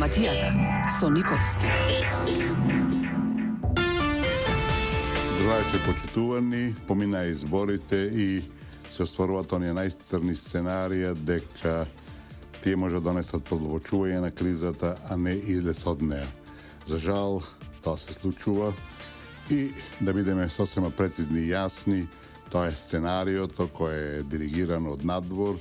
Информацијата со Никовски. Здравейте, почитувани, помина изборите и се остваруваат оние најцрни сценарија дека тие може да донесат продлабочување на кризата, а не излез од неа. За жал, тоа се случува и да бидеме сосема прецизни и јасни, тоа е сценариото кое е диригирано од надвор,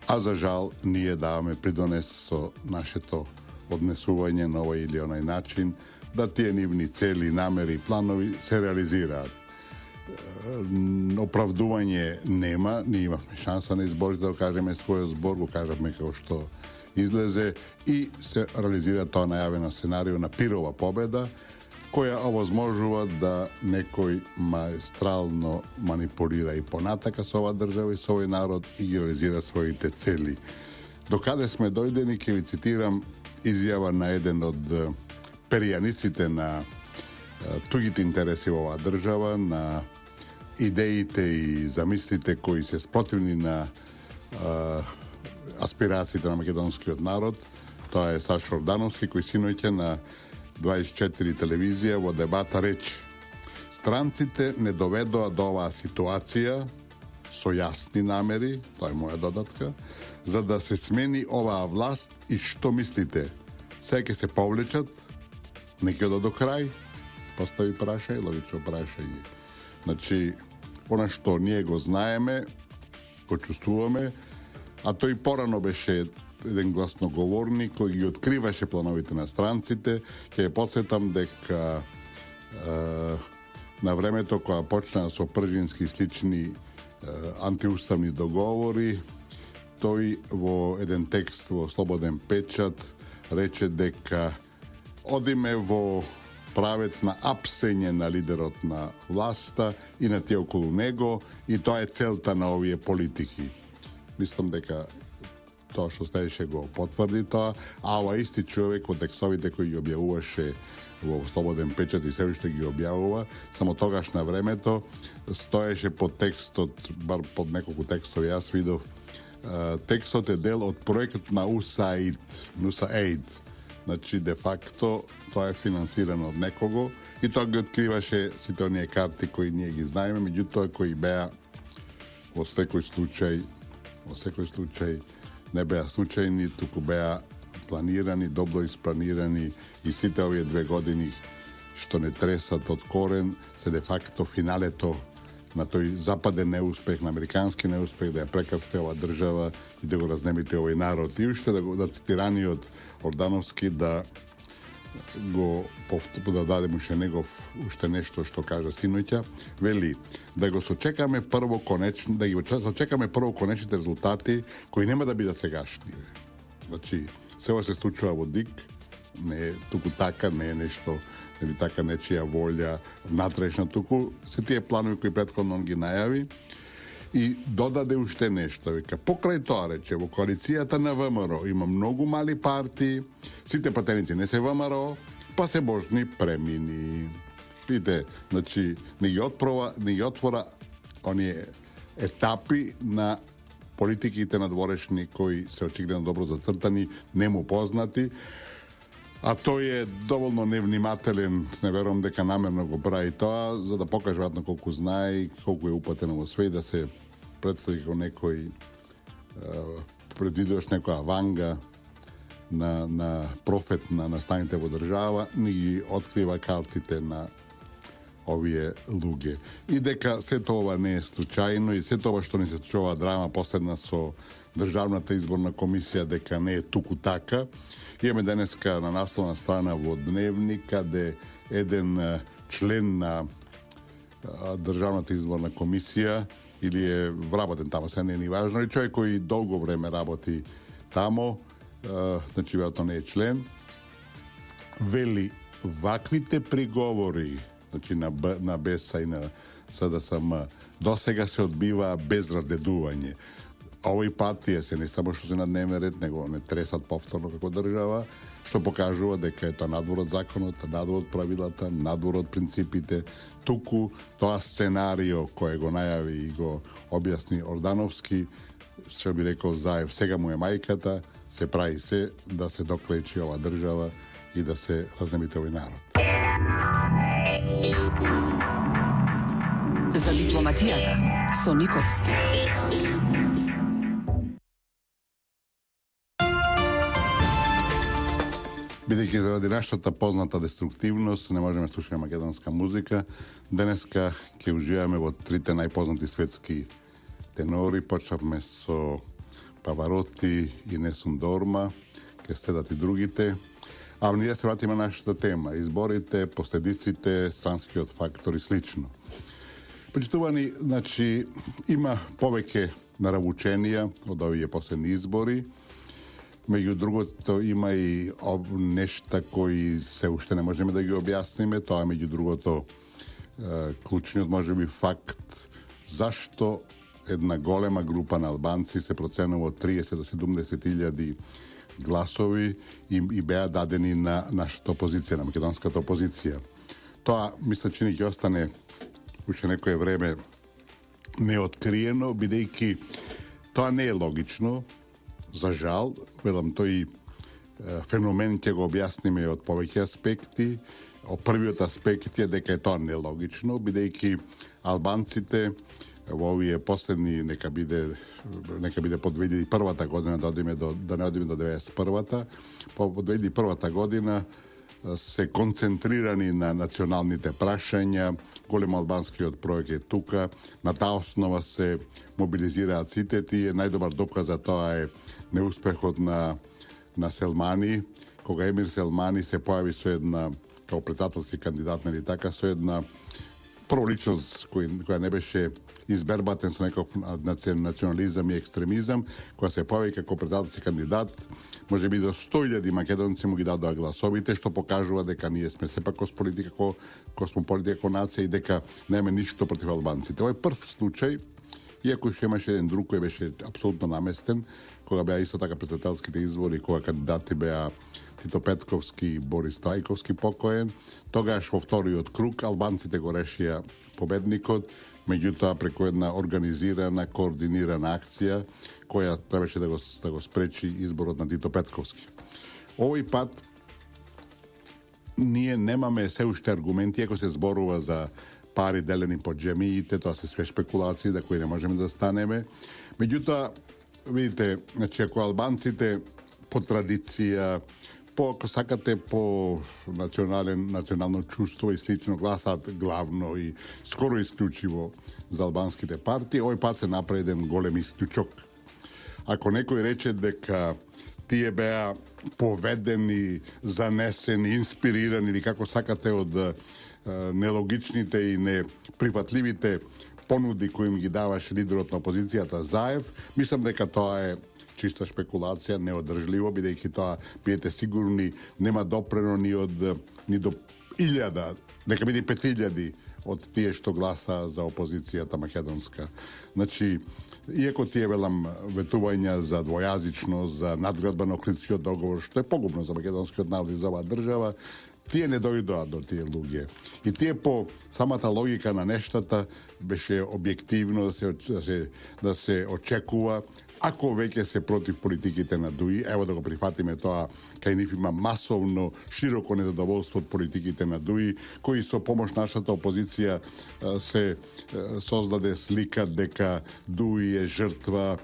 а за жал ние даваме придонес со нашето однесување на овој или онај начин да тие нивни цели, намери и планови се реализираат. Оправдување нема, ние имавме шанса на изборите да кажеме својот збор, го кажавме како што излезе и се реализира тоа најавено сценарио на пирова победа, која овозможува да некој маестрално манипулира и понатака со оваа држава и со овој народ и ги реализира своите цели. Докаде сме дојдени, ќе ви цитирам изјава на еден од перијаниците на тугите интереси во оваа држава, на идеите и замислите кои се спротивни на аспирациите на македонскиот народ. Тоа е Сашо Ордановски, кој синоќа на 24 телевизија во дебата рече: странците не доведоа до оваа ситуација со јасни намери, тоа е моја додатка, за да се смени оваа власт и што мислите? Сега ќе се повлечат, не ќе до крај? Постави прашање, логично прашање. Значи, она што ние го знаеме, го чувствуваме, а тој порано беше еден гласноговорник кој ги откриваше плановите на странците. Ќе ја подсетам дека на времето кога почнаа со пржински слични антиуставни договори, тој во еден текст во Слободен печат рече дека одиме во правец на апсење на лидерот на власта и на тие околу него, и тоа е целта на овие политики. Мислам дека тоа што следеше го потврди тоа, а ова исти човек во текстовите кои ги објавуваше во Слободен печат и се уште ги објавува, само тогаш на времето стоеше под текстот, бар под неколку текстови јас видов, текстот е дел од проектот на USAID. Значи, де факто, тоа е финансирано од некого и тоа ги откриваше сите оние карти кои ние ги знаеме, меѓутоа кои беа во секој случај не беа случајни, туку беа планирани, добро испланирани, и сите овие 2 години што не тресат од корен се де факто финалето на тој западен неуспех, на американски неуспех да ја прекрсте оваа држава и да го разнемите овој народ. И уште да цитираниот Ордановски да дадем уште негов уште нешто што кажа синоќа, вели да го сочекаме прво конечните резултати кои нема да бидат сегашни. Значи, се ова се случува во ДИК, не е туку така, не е нешто, нели така нечија волја внатрешна, туку се тие планови кои претходно ги најави. И додаде уште нешто, вика, покрај тоа рече, во коалицијата на ВМРО има многу мали партии, сите пратеници не се ВМРО, па се можни премини. Видите, значи, не ги отвора оние етапи на политиките надворешни кои се очигледно добро зацртани, нему познати, а тој е доволно невнимателен, не верувам дека намерно го прави тоа, за да покаже веројатно колку знае и колку е упатен во све, да се представи како некој предвидуваш некоја ванга на профет на настаните во држава, ни ги открива картите на овие луѓе. И дека сето ова не е случајно и сето ова што ни се случува драма последна со Државната изборна комисија, дека не е туку така. Имаме денеска на насловна страна во Дневник, каде еден член на Државната изборна комисија, или е вработен тамо, се не е ни важно, и човек кој долго време работи тамо, значи веројатно не е член, вели ваквите приговори, значи на БЕС и на СДСМ, досега се одбива без раздедување. Овој пат тие се не само што се на дневен ред, него не тресат повторно како држава, што покажува дека е тоа надвор од законот, надвор од правилата, надвор од принципите. Туку тоа сценарио кое го најави и го објасни Ордановски, што би рекол Заев, сега му е мајката, се прави се да се доклечи ова држава и да се разнемите овој народ. За дипломатијата со Никовски. Бидејќи заради нашата позната деструктивност не можеме да слушаме македонска музика, денеска ќе уживаме во трите најпознати светски тенори. Почнавме со Павароти и Несун Дорма, ќе следат и другите. А ние се вратиме на нашата тема. Изборите, последиците, странскиот фактор и слично. Почитувани, значи, има повеќе наравученија од овие последни избори. Меѓу другото, има и нешта кои се уште не можеме да ги објасниме. Тоа е меѓу другото клучниот можеби факт зашто една голема група на албанци се проценува од 30 до 70 илјади гласови и беа дадени на нашата опозиција, на македонската опозиција. Тоа, мисля, че ни ќе остане уште некое време неоткриено, бидејќи тоа не е логично. За жал, велам, тој феномен ќе го објасниме од повеќе аспекти. Првиот аспект е дека е тоа нелогично, бидејќи албанците во овие последни, нека биде по 2001 година, да не одиме до 91-та, по 2001 година се концентрирани на националните прашања, голем албанскиот проект е тука, на таа основа се мобилизираат сите тие. Најдобар доказ за тоа е неуспехот на Селмани, кога Емир Селмани се појави со една, како председателски кандидат, нели така, со една прво личност која не беше избербатен со некој национализам и екстремизам, која се појави како председателски кандидат, може би до 100.000 македонци му ги дадоа гласовите, што покажува дека ние сме сепак космополитика нација и дека немаме ништо против албанците. Овој прв случај, иако што имаше еден друг кој беше апсолутно наместен, кога беа исто така председателските избори, кога кандидати беа Тито Петковски и Борис Трајковски покоен, тогаш во вториот круг албанците го решија победникот, меѓутоа преку една организирана, координирана акција која требаше да го спречи изборот на Тито Петковски. Овој пат ние немаме се уште аргументи, ако се зборува за пари делени по џемиите, тоа се све шпекулации за кои не можеме да станеме. Меѓутоа, видите, значи ако албанците по традиција, ако сакате по национално чувство и слично гласат главно и скоро исклучиво за албанските партии, овој пат се направи еден голем исклучок. Ако некој рече дека тие беа поведени, занесени, инспирирани или како сакате од нелогичните и неприфатливите понуди кои им ги даваше лидерот на опозицијата Заев, мислам дека тоа е чиста шпекулација, неодржливо, бидејќи тоа, бидете сигурни, нема допрено ни до 1000, нека биде 5000 од тие што гласа за опозицијата македонска. Значи, иако тие велам ветувања за двојазичност, за надградба на Охридскиот договор, што е погубно за македонскиот народ и за оваа држава, тие не дојдоа до тие луѓе. И тие по самата логика на нештата беше објективно да се очекува. Ако веќе се против политиките на ДУИ, ево да го прифатиме тоа, кај нив има масовно, широко незадоволство од политиките на ДУИ, кои со помош нашата опозиција се создаде слика дека ДУИ е жртва,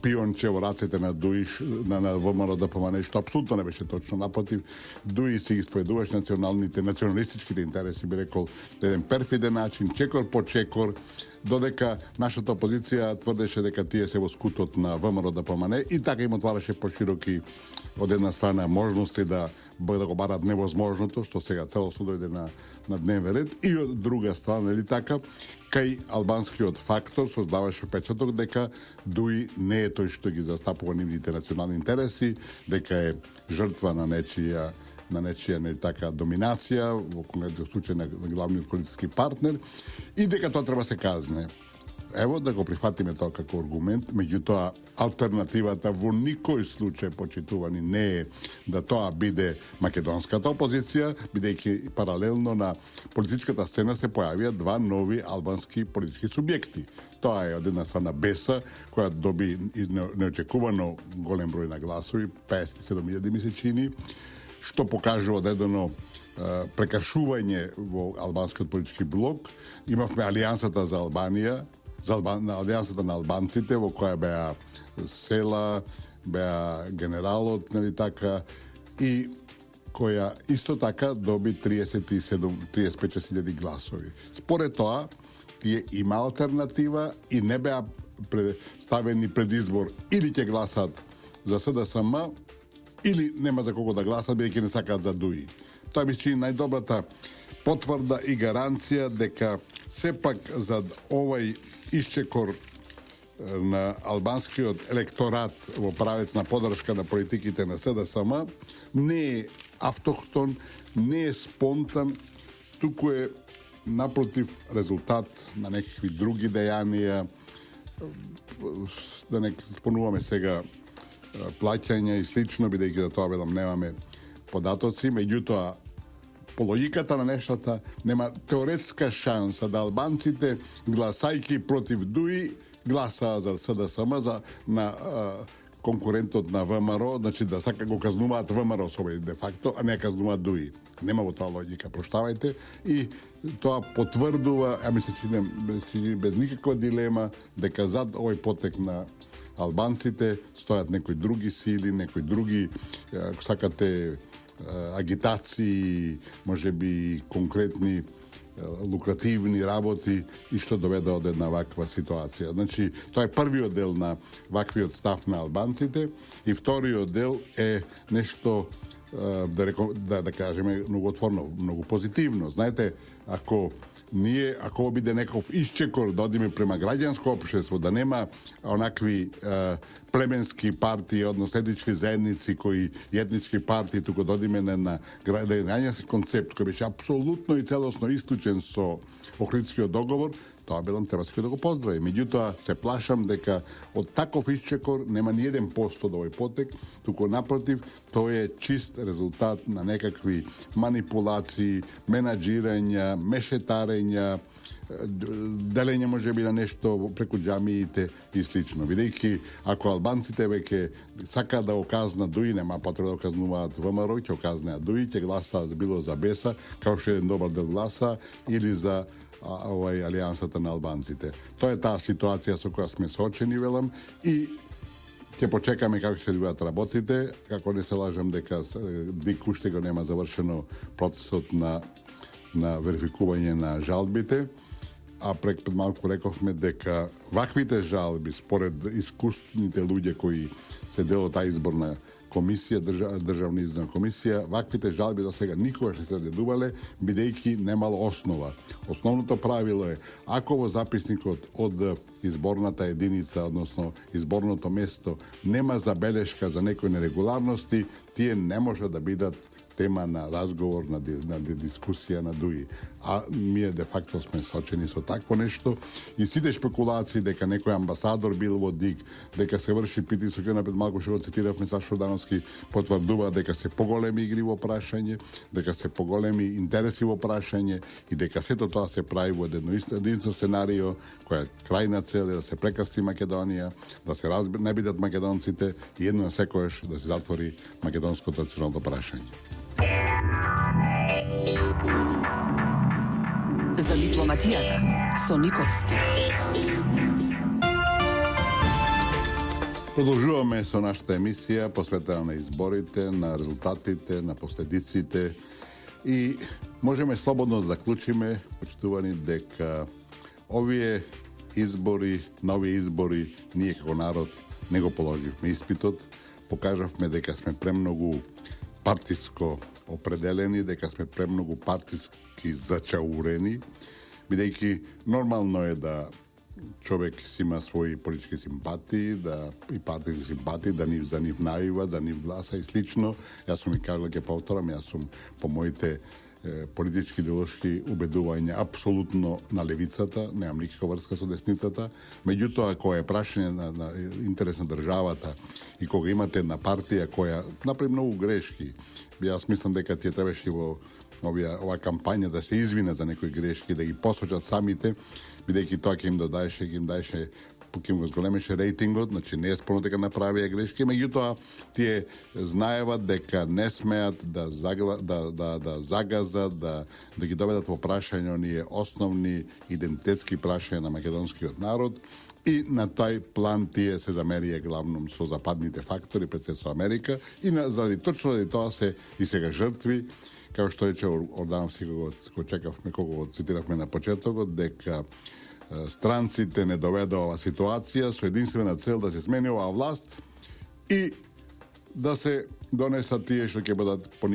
пионче во рацете на ДУИ, на ВМРО-ДПМН, што апсолутно не беше точно. Напротив, ДУИ си ги споедуваш националистичките интереси, би рекол, еден перфиден начин, чекор по чекор, додека нашата опозиција тврдеше дека тие се во скутот на ВМРО-ДПМН и така им отвараше пошироки од една страна можности да го барат невозможното, што сега целосно дојде на дневен ред, и од друга страна, нели така, кај албанскиот фактор создаваше впечаток дека ДУИ не е тој што ги застапува нивните национални интереси, дека е жртва на нечија нели така доминација, во конкретниот случај на главниот коалицијски партнер, и дека тоа треба се казне. Ево да го прифатиме тоа како аргумент, меѓутоа алтернативата во никој случај, почитувани, не е да тоа биде македонската опозиција, бидејќи паралелно на политичката сцена се појавија два нови албански политички субјекти. Тоа е од една страна Беса, која доби неочекувано голем број на гласови, 57.000 ми се чини, што покажува одредено прекашување во албанскиот политички блок. Имавме Алијансата за Албанија, Алијансата на албанците, во која беа Села, беа генералот, нели така, и која исто така доби 35.000 гласови. Според тоа, тие има алтернатива и не беа ставени пред избор или ќе гласат за СДСМ, или нема за кого да гласат, бидејќи не сакаат за ДУИ. Тоа ми чини најдобрата потврда и гаранција дека сепак за овај исчекор на албанскиот електорат во правец на подршка на политиките на СДСМ не е автохтон, не е спонтан, туку е напротив резултат на некакви други дејанија, да не спомнуваме сега плаќања и слично, бидејќи за тоа велам немаме податоци, меѓутоа по логиката на нештата нема теоретска шанса да албанците гласајки против ДУИ гласаа за СДСМ на конкурентот на ВМРО, значи да сака го казнуваат ВМРО со овој де факто, а не казнуваат ДУИ. Нема во тоа логика, проштавајте, и тоа потврдува, ми се чини без никаква дилема, дека зад овој потек на албанците стојат некои други сили, некои други, ако сакате, агитации, можеби конкретни лукративни работи и што доведе од една ваква ситуација. Значи, тоа е првиот дел на ваквиот став на албанците и вториот дел е нешто да кажеме многу отворно, многу позитивно. Знаете, ако биде некој исчекор да одиме према граѓанско општество, да нема онакви племенски партии, односно етнички заедници кои етнички партии, туку да одиме на граѓански концепт кој беше апсолутно и целосно исклучен со Охридскиот договор, тоа белам требаски да го поздрави. Меѓутоа се плашам дека од таков исчекор нема ни 1% од овој потек, туку напротив, тоа е чист резултат на некакви манипулации, менаџирања, мешетарења, делење можеби на нешто преку џамиите и слично. Бидејќи ако албанците веќе сакаат да го казнат ДУИ, нема потреба да казнуваат ВМРО, ќе го казнеат ДУИ, ќе гласаат било за Беса, како што еден добар дел гласа, или за Алијансата на албанците. Тоа е таа ситуација со која сме соочени, велам, и ќе почекаме како ќе се одвијат работите, како не се лажам дека ДИК уште го нема завршено процесот на верификување на жалбите, а пред малку рековме дека ваквите жалби, според искусните луѓе кои се дел од таа изборна комисија, државна изборна комисија, ваквите жалби до сега никогаш не се разгледувале, бидејќи немало основа. Основното правило е, ако во записникот од изборната единица, односно изборното место, нема забелешка за некои нерегуларности, тие не може да бидат тема на разговор, на дискусија на ДУИ. А ние де факто сме сочени со такво нешто и сите шпекулации дека некој амбасадор бил во ДИК, дека се врши притисок, напред малку што го цитиравме Сашо Дановски, потврдува дека се поголеми игри во прашање, дека се поголеми интереси во прашање и дека сето тоа се прави во едно сценарио која крајна цел е да се прекрасти Македонија, да се не бидат македонците и едно на секојаш да се затвори македонското национално прашање. За дипломатијата со Никовски. Продолжуваме со нашата емисија посветена на изборите, на резултатите, на последиците и можеме слободно да заклучиме, почитувани, дека овие избори, нови избори, ние како народ не го положивме испитот, покажавме дека сме премногу партиско определени, дека сме премногу партиски зачаурени, бидејќи нормално е да човек си има своји политички симпатии, и партиски симпатии, за нив најува, да нив гласа и слично. Јас сум и кажал, ќе повторам, јас сум по моите политички идеолошки убедувања апсолутно на левицата, немам никаква врска со десницата, меѓутоа кога е прашање на интерес на државата и кога имате една партија која направи многу грешки, јас мислам дека тие требаше во ова кампања да се извине за некои грешки, да ги посочат самите, бидејќи тоа ќе им даеше ќе го зголемеше рейтингот, значи не е спорно дека направија грешки, меѓутоа тие знаеват дека не смеат да загазат, да ги доведат во прашање оние основни идентитетски прашања на македонскиот народ и на тој план тие се замерија главном со западните фактори, пред се со Америка и точно заради тоа се и сега жртви, како што рече Ордановски кога чекавме, кога го цитиравме на почетокот, дека странците не доведа ова ситуација со единствена цел да се смени оваа власт и да се донесат тие што ќе бидат по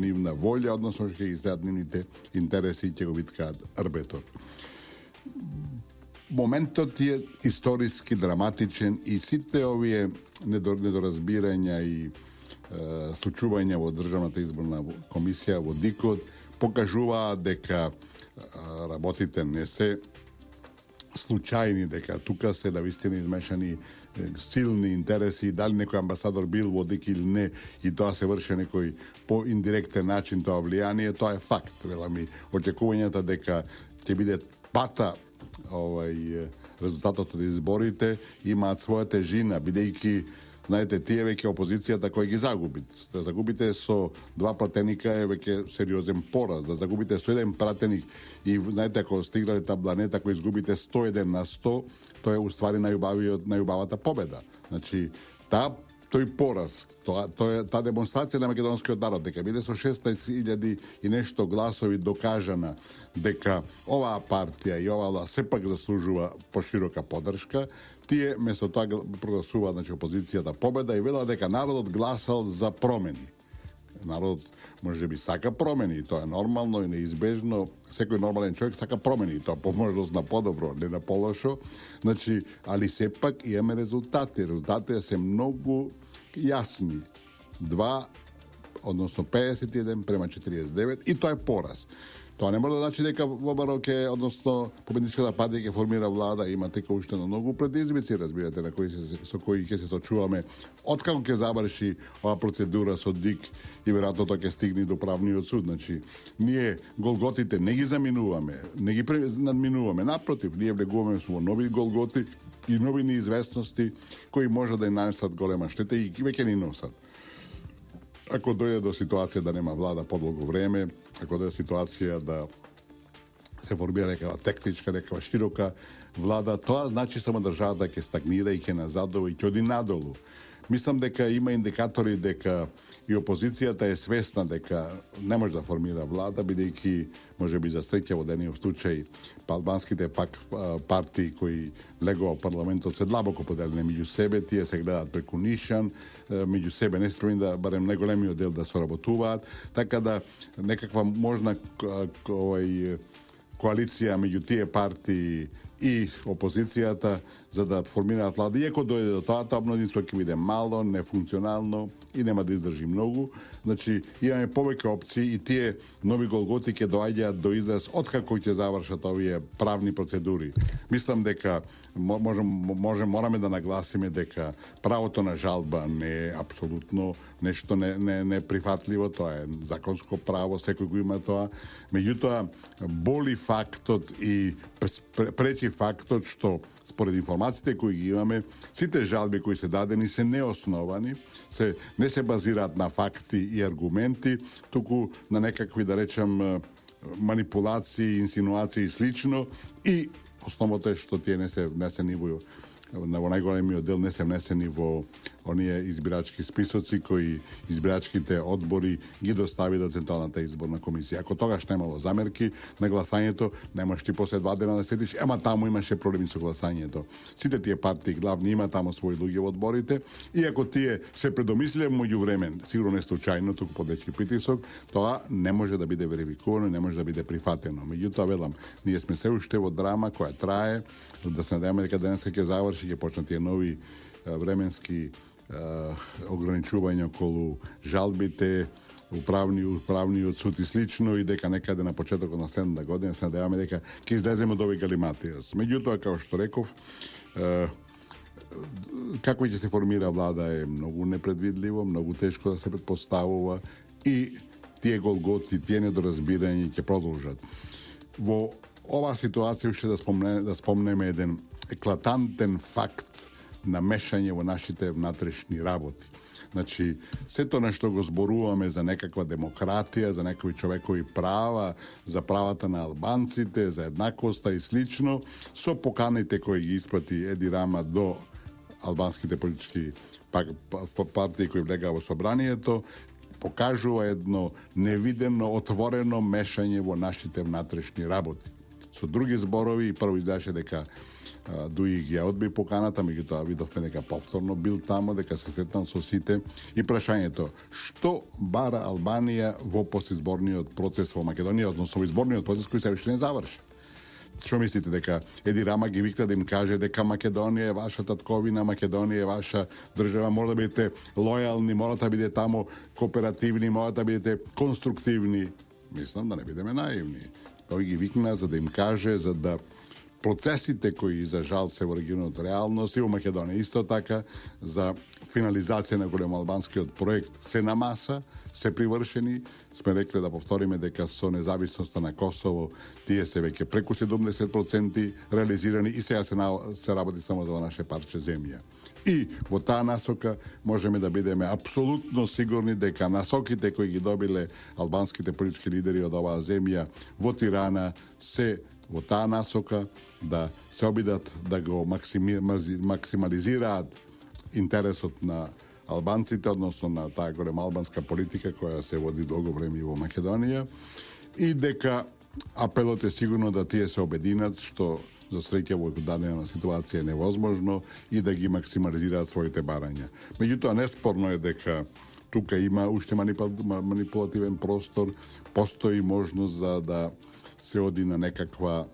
нивна волја, односно што ќе ги следат нивните интереси и ќе го виткаат рбетот. Моментот е историски драматичен и сите овие недоразбирања и случувања во Државната изборна комисија во ДИКот покажуваат дека работите не се случајни, дека тука се навистина измешани силни интереси, дали некој амбасадор бил во ДИК или не, и тоа се врши некој по индиректен начин тоа влијание, тоа е факт. Велами, очекувањата дека ќе биде пата резултатот од изборите имаат своја тежина, бидејќи знаете, тие веќе опозицијата кој ги загуби. Да загубите со 2 пратеника е веќе сериозен пораз. Да загубите со 1 пратеник и знаете, ако стигнале табланета, ако изгубите 101%, тоа е уствари најубавата победа. Значи, тој пораз, таа демонстрација на македонскиот народ, дека биде со 16.000 и нешто гласови докажана дека оваа партија и оваа сепак заслужува поширока поддршка, тие место тоа прогласуваат, значи, опозицијата победа и велат дека народот гласал за промени. Народот може би сака промени, и тоа е нормално и неизбежно. Секој нормален човек сака промени, и тоа по можност на подобро, не на полошо. Значи, али сепак имаме резултати. Резултатите се многу јасни. 51 према 49 и тоа е пораз. Тоа не може да значи дека ВМРО ќе, односно победничката партија ќе формира влада, има тека уште на многу предизвици, разбирате, со кои ќе се сочуваме откако ќе заврши оваа процедура со ДИК и веројатно тоа ќе стигне до правниот суд. Значи, ние голготите не ги заминуваме, не ги надминуваме, напротив, ние влегуваме со нови голготи и нови неизвестности кои може да им нанесат голема штета и веќе ни носат. Ако дојде до ситуација да нема влада подолго време, ако дојде ситуација да се формира некава техничка, некава широка влада, тоа значи само државата ќе стагнира и ќе назадува и ќе оди надолу. Мислам дека има индикатори дека и опозицијата е свесна дека не може да формира влада, бидејќи може би за среќа во дениот случај албанските пак партии кои легува парламентот се длабоко поделени меѓу себе, тие се гледаат преку нишан, меѓу себе не спремни да барем најголемиот дел да соработуваат, така да некаква можна коалиција меѓу тие партии и опозицијата за да формираат влада. Иако дојде до тоа мнозинство ќе биде мало, нефункционално и нема да издржи многу. Значи, имаме повеќе опции и тие нови голготи ќе доаѓаат до израз откако ќе завршат овие правни процедури. Мислам дека morаме да нагласиме дека правото на жалба не е апсолутно нешто неприфатливо, тоа е законско право, секој го има тоа. Меѓутоа, боли фактот и пречи фактот што според информациите кои ги имаме, сите жалби кои се дадени се неосновани, не се базираат на факти и аргументи, туку на некакви, да речам, манипулации, инсинуации и слично, и основното е што тие не се внесени во најголемиот дел не се внесени во оние избирачки списоци кои избирачките одбори ги достави до Централната изборна комисија. Ако тогаш немало замерки на гласањето, немаш ти после 2 дена да сетиш, таму имаше проблеми со гласањето. Сите тие партии главни има таму своји луѓе во одборите, и ако тие се предомислиле меѓувреме, сигурно не случајно, туку под веќе притисок, тоа не може да биде верификувано, не може да биде прифатено. Меѓутоа, велам, ние сме се уште во драма која трае, да се надеваме дека денес ќе заврши, ќе почнат тие нови временски ограничувања околу жалбите, управниот суд и слично, и дека некаде на почетокот на следната година се надеваме дека ќе излеземе од овој галиматијас. Меѓутоа, како што реков, како ќе се формира влада е многу непредвидливо, многу тешко да се предпоставува и тие голготи, тие недоразбирања ќе продолжат. Во оваа ситуација уште да спомнеме еден еклатантен факт на мешање во нашите внатрешни работи. Значи, сето нешто го зборуваме за некаква демократија, за некои човекови права, за правата на албанците, за еднаквоста и слично, со поканите кои ги испрати Еди Рама до албанските политички партии кои влегаа во собранието, покажува едно невидено, отворено мешање во нашите внатрешни работи. Со други зборови, прво изгледаше дека Дуи ги одби поканата, меѓутоа видовме дека повторно бил тамо, дека се сретнал со сите. И прашањето, што бара Албанија во постизборниот процес во Македонија, односно во изборниот процес кој се уште не заврши? Што мислите, дека Еди Рама ги викна да им каже дека Македонија е ваша татковина, Македонија е ваша држава, мора да бидете лојални, мора да бидете тамо кооперативни, мора да бидете конструктивни? Мислам да не бидеме наивни. Тој ги викна за да им каже, за да процесите кои за жал се во регионот реалност и во Македонија исто така, за финализација на голем албанскиот проект се на маса, се привршени. Сме рекле да повториме дека со независноста на Косово тие се веќе преку 70% реализирани и сега се работи само за наше парче земја. И во таа насока можеме да бидеме апсолутно сигурни дека насоките кои ги добиле албанските политички лидери од оваа земја во Тирана се во таа насока да се обидат да го максимализираат интересот на албанците, односно на таа голема албанска политика која се води долго време во Македонија, и дека апелот е сигурно да тие се обединат, што за среќа во дадена ситуација е невозможно, и да ги максимализираат своите барања. Меѓутоа, неспорно е дека тука има уште манипулативен простор, постои можност за да се оди на некаква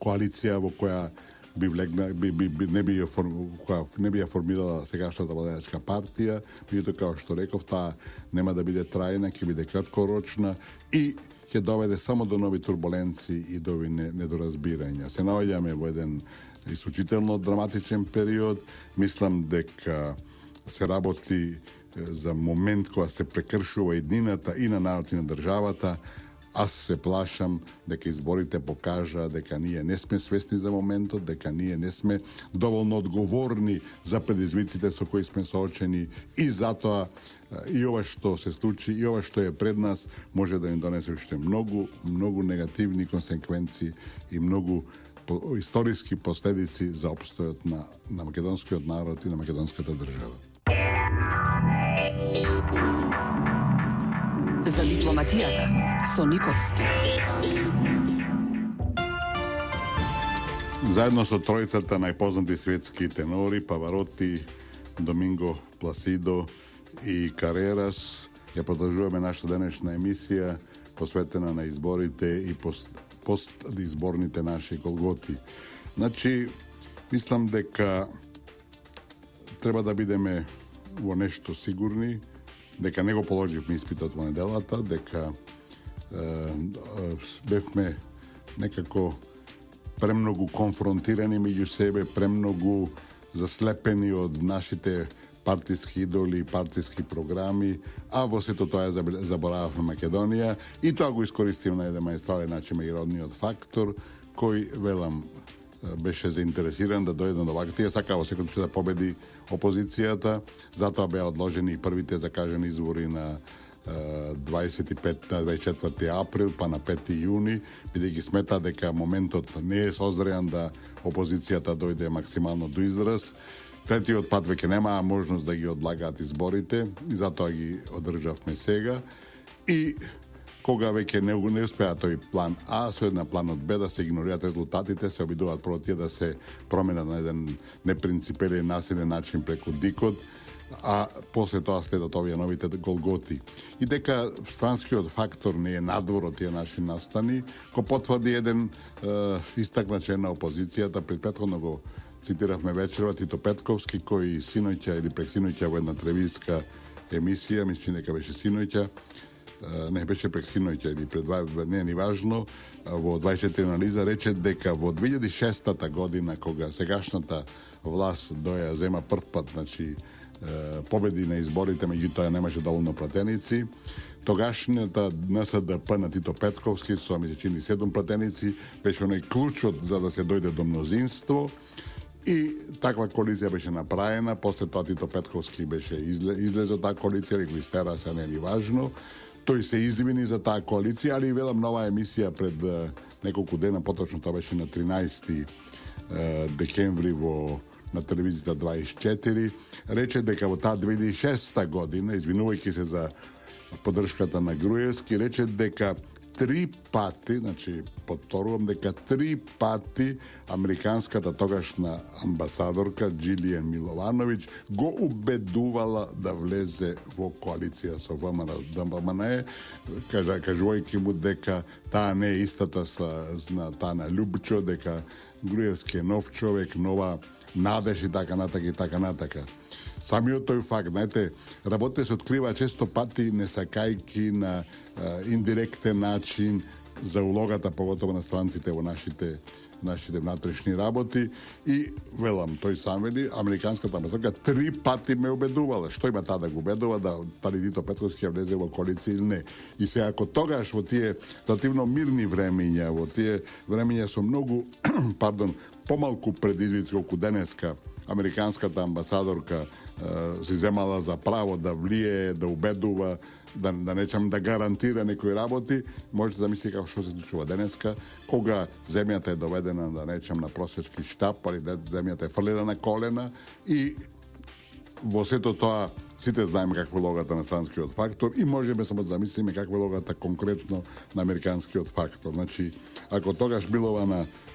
коалиција во која не би ја формирала сегашната владеачка партија, меѓутоа, како што реков, таа нема да биде трајна, ќе биде краткорочна и ќе доведе само до нови турбуленции и до недоразбирања. Се наоѓаме во еден исклучително драматичен период. Мислам дека се работи за момент кога се прекршува еднината и на народот и на државата. Аз се плашам дека изборите покажа дека ние не сме свесни за моментот, дека ние не сме доволно одговорни за предизвиците со кои сме соочени, и затоа и ова што се случи, и ова што е пред нас може да ни донесе уште многу негативни консеквенции и многу историски последици за опстојот на македонскиот народ и на македонската држава. За дипломатијата со Никовски. Заедно со тројцата најпознати светски тенори, Павароти, Доминго Пласидо и Карерас, ја продолжуваме нашата денешна емисија посветена на изборите и постизборните наши голготи. Значи, мислам дека треба да бидеме во нешто сигурни, дека не го положивме испитот во неделата, дека бевме некако премногу конфронтирани меѓу себе, премногу заслепени од нашите партиски идоли и партиски програми, а во сето тоа заборававме Македонија, и тоа го искористив на еден маестрален начин меѓународниот фактор, кој, велам, беше заинтересиран да дојде до вака. Тие сакаа во секој случај да победи опозицијата, затоа беа одложени и првите закажани избори на 24 април, па на 5 јуни, бидејќи смета дека моментот не е созреан да опозицијата дојде максимално до израз. Третиот пат веќе немаа можност да ги одлагаат изборите и затоа ги одржавме сега. И кога веќе не успеа тој план А, со една планот Б да се игнорираат резултатите, се обидуваат прво тие да се променат на еден непринципелен насилен начин преку дикот, а после тоа следат овие новите голготи. И дека франскиот фактор не е надвор од тие наши настани, го потврди еден истакнат член на опозицијата, предходно го цитиравме вечерва, Тито Петковски, кој синоќа или прексиноќа во една телевизиска емисија, мислам дека беше синоќа, не беше пред синоќа или пред не е ни важно, во 24 анализа рече дека во 2006 година, кога сегашната власт доја зема прв пат, значи победи на изборите, меѓутоа немаше доволно пратеници, тогашната НСДП на Тито Петковски со ми се чини 7 пратеници беше оној клучот за да се дојде до мнозинство и таква коалиција беше направена. После тоа Тито Петковски беше излезе од таа коалиција и го истера, се не е ни важно. Тој се извини за таа коалиција, али велам нова емисија пред неколку дена, поточно тоа беше на 13 декември на телевизијата 24, рече дека во таа 2006 година, извинувајќи се за поддршката на Груевски, рече дека 3 пати, значи повторувам дека 3 пати американската тогашна амбасадорка Джилијан Миловановиќ го убедувала да влезе во коалиција со ВМРО, кажувајќи му дека таа не е истата на таа на Љубчо, дека Груевски е нов човек, нова надеж и така натака. Самиот тој факт, знаете, работите се открива често пати не сакајки на индиректен начин за улогата, поготово на странците во нашите внатрешни работи и велам, тој сам вели, американската амбасадорка 3 пати ме убедувала. Што има таа да го убедува дали Тито Петковски ја влезе во коалиција или не. И се ако тогаш во тие релативно мирни времиња, во тие времиња со многу помалку предизвици колку денеска американската амбасадорка се земала за право да влие, да убедува, да нечам да гарантира некои работи, можете да замислите како што се случува денеска, кога земјата е доведена да нечам на просечки штаб, али земјата е фрлена на колена и во сето тоа сите знаеме каква е улогата на странскиот фактор и можеме само да замислиме каква е улогата конкретно на американскиот фактор. Значи, ако тогаш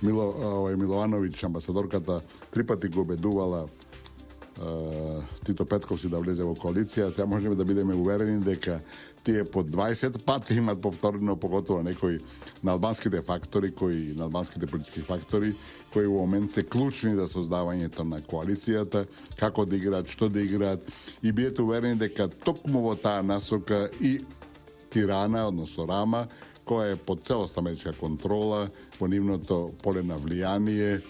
Миловановиќ, амбасадорката, 3 пати го убедувала Тито Петковски да влезе во коалиција, сега можеме да бидеме уверени дека тие по 20 пати имат повторено, поготово некои на албанските фактори, на албанските политички фактори, кои во момент се клучни за создавањето на коалицијата, како да играат, што да играат, и бидете уверени дека токму во таа насока и Тирана, односно Рама, која е под целост америчка контрола, во нивното поле на влијание,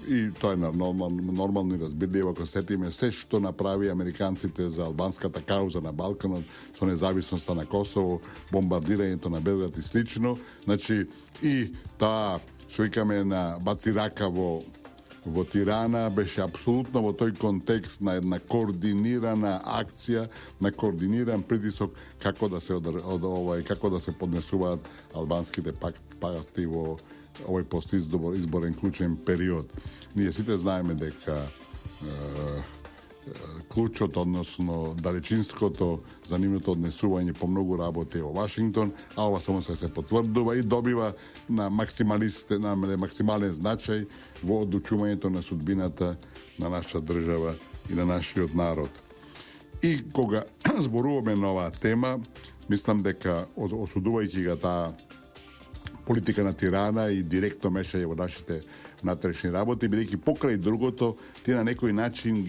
и тоа е нормално и разбирливо, ако сетиме се што направи американците за албанската кауза на Балканот, со независноста на Косово, бомбардирањето на Белград и слично. Значи, и таа, што викаме, на баци рака во Тирана, беше апсолутно во тој контекст на една координирана акција, на координиран притисок како да се како да се поднесуваат албанските партии во овој постизборен клучен период. Ние сите знаеме дека клучот, односно далечинското за нивното однесување по многу работи во Вашингтон, а ова само се потврдува и добива на максимален значај во одлучувањето на судбината на наша држава и на нашиот народ. И кога зборуваме на оваа тема, мислам дека осудувајќи ga таа политика на Тирана и директно мешање во нашите внатрешни работи, бидејќи покрај другото, тие на некој начин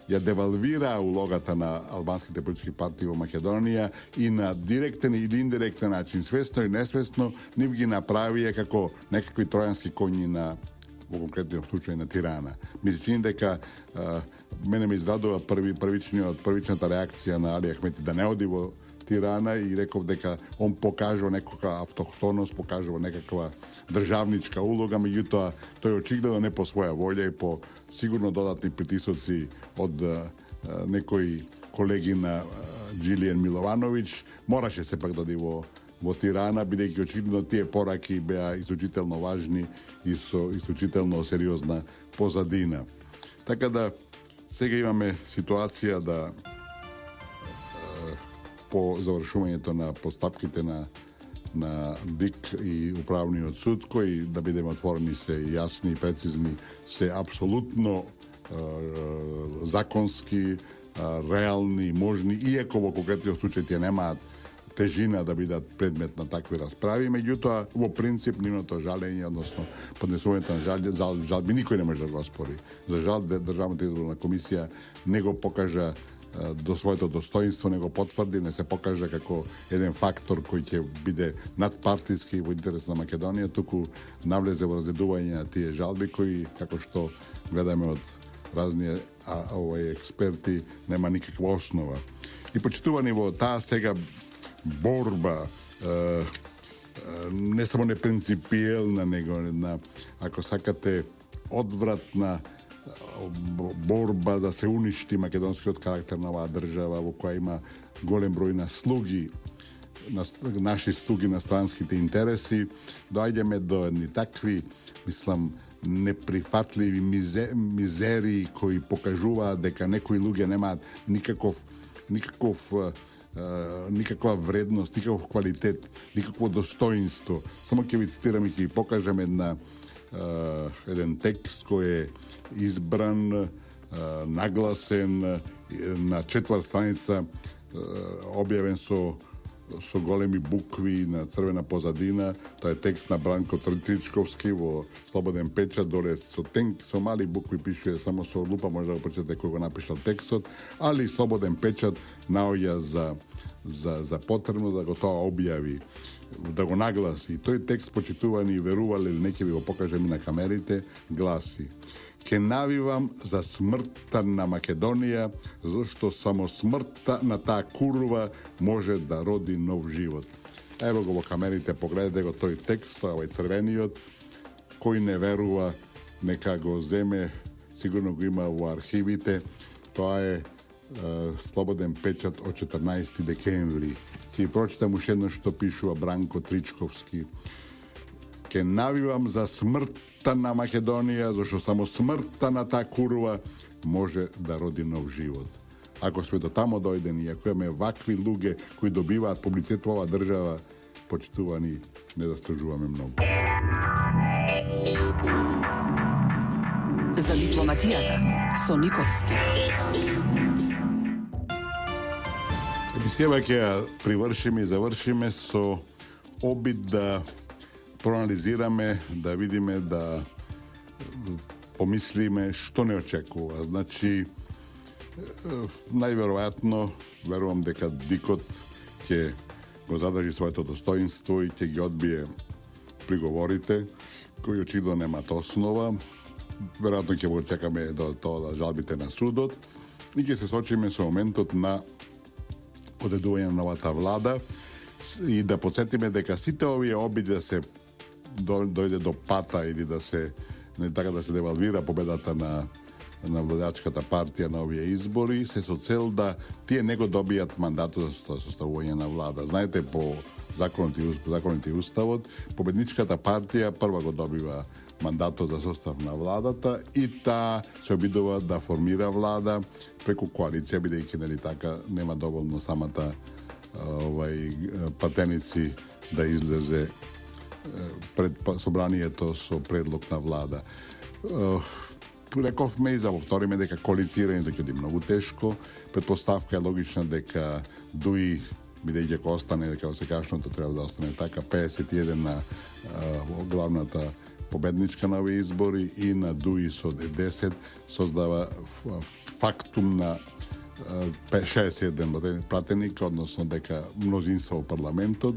ја девалвира улогата на албанските политички партии во Македонија и на директен или индиректен начин, свесно и несвесно, нив ги направија како некакви тројански коњи во конкретниот случај на Тирана. Ми се чини дека мене ме издадува првичната реакција на Али Ахмети да не оди во Тирана и реков дека он покажува некаква автохтоност, покажува некаква државничка улога, меѓутоа тој очигледно не по своја волја и по сигурно додатни притисоци од некои колеги на Джилијан Миловановиќ, мораше сепак да оди во Тирана, бидејќи очигледно тие пораки беа исклучително важни и со исклучително сериозна позадина. Така да сега имаме ситуација да по завршувањето на постапките на ДИК и управниот суд, кои, да бидеме отворени, се јасни и прецизни, се апсолутно законски, реални, можни, иако во конкретниот случај тие немаат тежина да бидат предмет на такви расправи, меѓутоа во принцип нивното жалење, односно поднесувањето на жалби никој не може да го оспори. За жал Државната изборна комисија не го покажа до своето достоинство не го потврди, не се покажа како еден фактор кој ќе биде надпартиски во интерес на Македонија, туку навлезе во разгледување на тие жалби кои, како што гледаме од разни експерти, нема никаква основа. И почитувани во таа сега борба, не само непринципиелна, него ако сакате одвратна борба за се уништи македонскиот карактер на оваа држава, во која има голем број на слуги, наши слуги на странските интереси, доаѓаме до едни такви, мислам, неприфатливи мизерии кои покажуваат дека некои луѓе немаат никаква вредност, никаков квалитет, никакво достоинство. Само ќе ви цитирам и ќе ви покажам еден текст кој е избран, нагласен на 4 страница, објавен со големи букви на црвена позадина. Тоа е текст на Бранко Тричковски во Слободен печат, доле со мали букви пише, само со лупа може да го прочитате кој го напишал текстот, али Слободен печат наоѓа за потребно да го тоа објави, да го нагласи. Тој текст, почитувани и верували или не, ќе ви го покажем и на камерите, гласи: "Ке навивам за смртта на Македонија, зашто само смртта на таа курва може да роди нов живот." Ево го во камерите, погледате го тој текст, овој црвениот. Кој не верува, нека го земе, сигурно го има во архивите. Тоа е Слободен печат од 14 декември. Ќе прочитам уште едно што пишува Бранко Тричковски. "Ке навивам за смртта на Македонија, зашто само смртта на таа курва може да роди нов живот." Ако сме до тамо дојдени, ако имаме вакви луѓе кои добиваат публицитет во оваа држава, почитувани, не заслужуваме многу. За дипломатијата со Никовски. Емисијава ќе ја привршиме и завршиме со обид да проанализираме, да видиме, да помислиме што не очекува. Значи, најверојатно, верувам дека Дикот ќе го задржи своето достоинство и ќе ги одбие приговорите, кои очигледно немаат основа. Веројатно ќе го чекаме до тоа да жалбите на судот и ќе се сочиме со моментот на одедување на новата влада и да подсетиме дека сите овие обиди да се дојде до пата или да се не така да се девалвира победата на владачката партија на овие избори, се со цел да тие не го добијат мандатот за составување на влада. Знаете, по законите и уставот, победничката партија прва го добива мандатот за состав на владата и таа се обидува да формира влада преку коалиција, бидејќи нели така нема доволно самата пратеници да излезе пред собранието со предлог на влада. Рековме и повториме дека коалицирањето ќе биде многу тешко. Предпоставка е логична дека ДУИ, бидејќи ќе остане, дека секашното треба да остане така, 51 на главната победничка на овие избори и на ДУИ со 10 создава фактум на 61 пратеник, односно дека мнозинство во парламентот.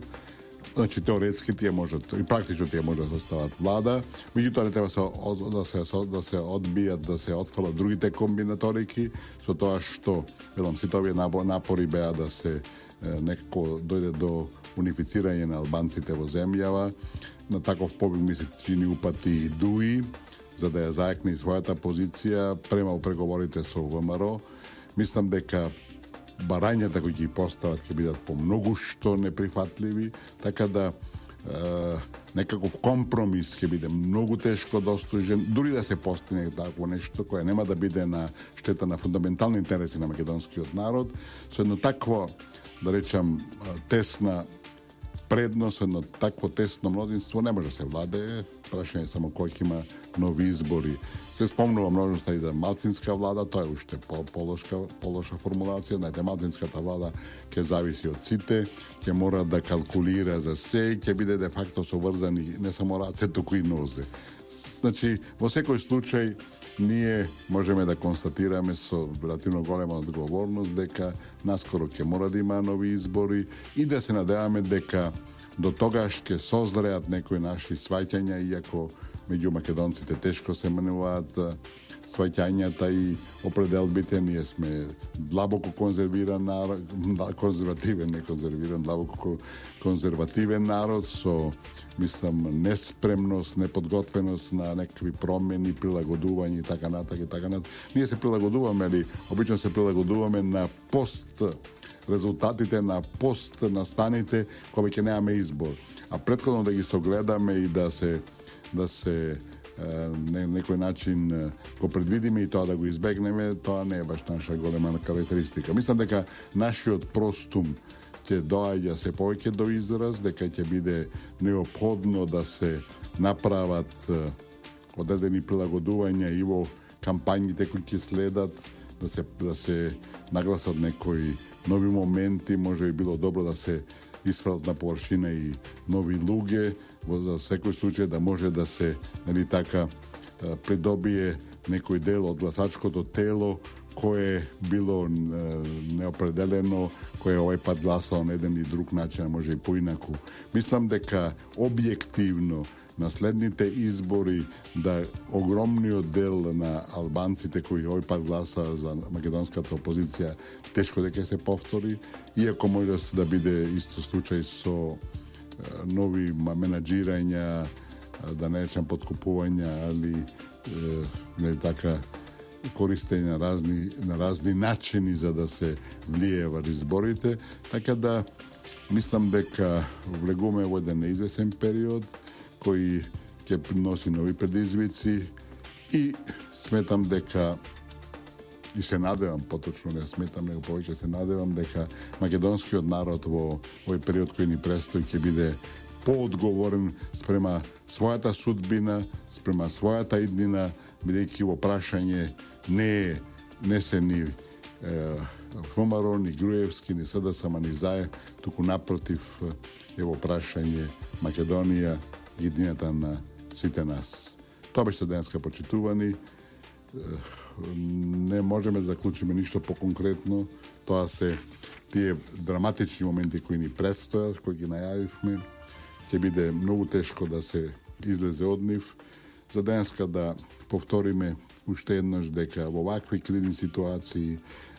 Значи, теоретски тие можат, и практично тие можат да состават влада, меѓутоа не треба да се одбијат, да се отфрлат другите комбинаторики, со тоа што, велам, сите овие напори беа да се некако дојде до унифицирање на албанците во земјава. На таков побег ми се чини упати и ДУИ, за да ја заекне и својата позиција према преговорите со ВМРО. Мислам дека барањата кои ќе постават ќе бидат по многу што неприфатливи, така да некаков компромис ќе биде многу тешко достижен, дури да се постигне такво нешто кое нема да биде на штета на фундаментални интереси на македонскиот народ, со едно такво, да речам, тесна предност, едно такво тесно мнозинство не може да се владее. Прашање само кој ќе има нови избори. Се спомнува множноста и за малцинска влада, тоа е уште полоша формулација. Знаете, малцинската влада ќе зависи од сите, ќе мора да калкулира за се и ќе биде де факто соврзани не само раце, туку и нозе. Значи, во секој случај, ние можеме да констатираме со релативно голема одговорност дека наскоро ќе мора да има нови избори и да се надеваме дека до тогаш ќе созреат некои наши сваќања, иако меѓу македонците тешко се менуваат сваќањата и определбите. Ние сме длабоко конзервиран народ, длабоко конзервативен народ со, мислам, неспремност, неподготвеност на некакви промени, прилагодување и така натаму. Ние се прилагодуваме, или обично се прилагодуваме на резултатите на пост настаните кога ќе немаме избор. А претходно да ги согледаме и да се некој начин го предвидиме и тоа да го избегнеме, тоа не е баш наша голема карактеристика. Мислам дека нашиот простум ќе доаѓа се повеќе до израз, дека ќе биде неопходно да се направат одредени прилагодувања и во кампањите кои ќе следат, да се нагласат некои нови моменти, може би било добро да се исфрлат на површина и нови луѓе, за секој случај да може да се придобие некој дел од гласачкото тело кое било неопределено, кое овој пат гласало на еден и друг начин, а може и поинаку. Мислам дека објективно на следните избори да огромниот дел на албанците кои овој пат гласаа за македонската опозиција тешко дека се повтори, иако може да биде исто случај со нови менаџирања, да не речем подкупувања, али користење на разни начини за да се влие во изборите, така да мислам дека влегуваме во еден неизвестен период кој ќе носи нови предизвици и сметам дека и се надевам, поточно не сметам, него повеќе се надевам дека македонскиот народ во овој период кој ни престои ќе биде поодговорен спрема својата судбина, спрема својата иднина, бидејќи во прашање не се ни ВМРО, ни Груевски, ни СДСМ, ни ЗАЕ, туку напротив е во прашање Македонија, иднината на сите нас. Тоа беше денеска, почитувани. Не можеме да заклучиме ништо по-конкретно. Тоа се тие драматични моменти кои ни предстојат, кои ги најавивме. Ќе биде многу тешко да се излезе од нив. За денеска да повториме уште еднаш дека во вакви кризни ситуации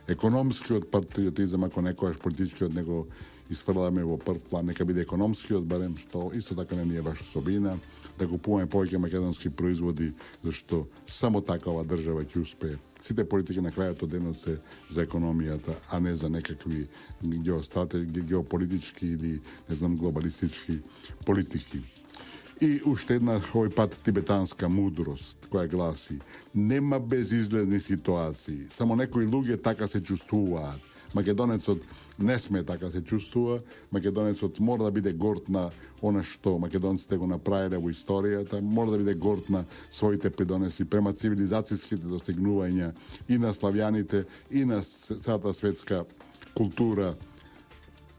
економскиот патриотизам, ако некојаш политичкиот него изфрламе во прв план, нека биде економскиот барем, што исто така не ни е баш особина, да купуваме повеќе македонски производи, зашто само така ова држава ќе успее. Сите политики на крајот од денот се за економијата, а не за некакви геополитички или, не знам, глобалистички политики. И уште една овој пат тибетанска мудрост, која гласи: нема безизлезни ситуации, само некои луѓе така се чувствуваат. Македонецот не сме така се чувствува, македонецот мора да биде горд на она што македонците го направиле во историјата, мора да биде горд на своите придонеси према цивилизацијските достигнувања и на славјаните, и на целата светска култура,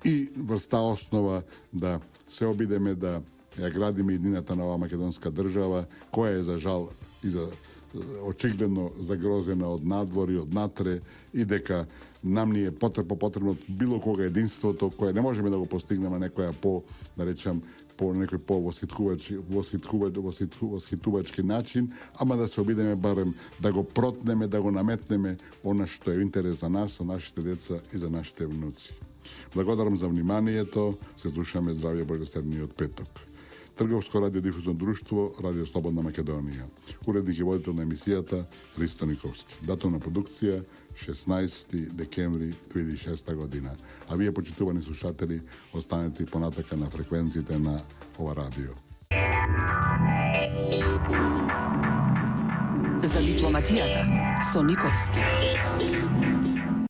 и врста основа да се обидеме да ја градиме едината на оваа македонска држава, која е за жал и за очигледно загрозена од надвор и од натре, и дека нам ни е потребно било кога единството, кое не можеме да го постигнеме некоја по некој восхитувачки начин, ама да се обидеме барем да го протнеме, да го наметнеме она што е интерес за нас, за нашите деца и за нашите внуци. Благодарам за вниманието, се слушаме здравје во следниот петок. Трговско радиодифузно друштво, Радио Слободна Македонија. Уредник и водител на емисијата Христо Никовски. Датум на продукција 16 декември 2006 година. А вие, почитувани слушатели, останете и понатака на фреквенциите на ова радио. За дипломатијата со Никовски.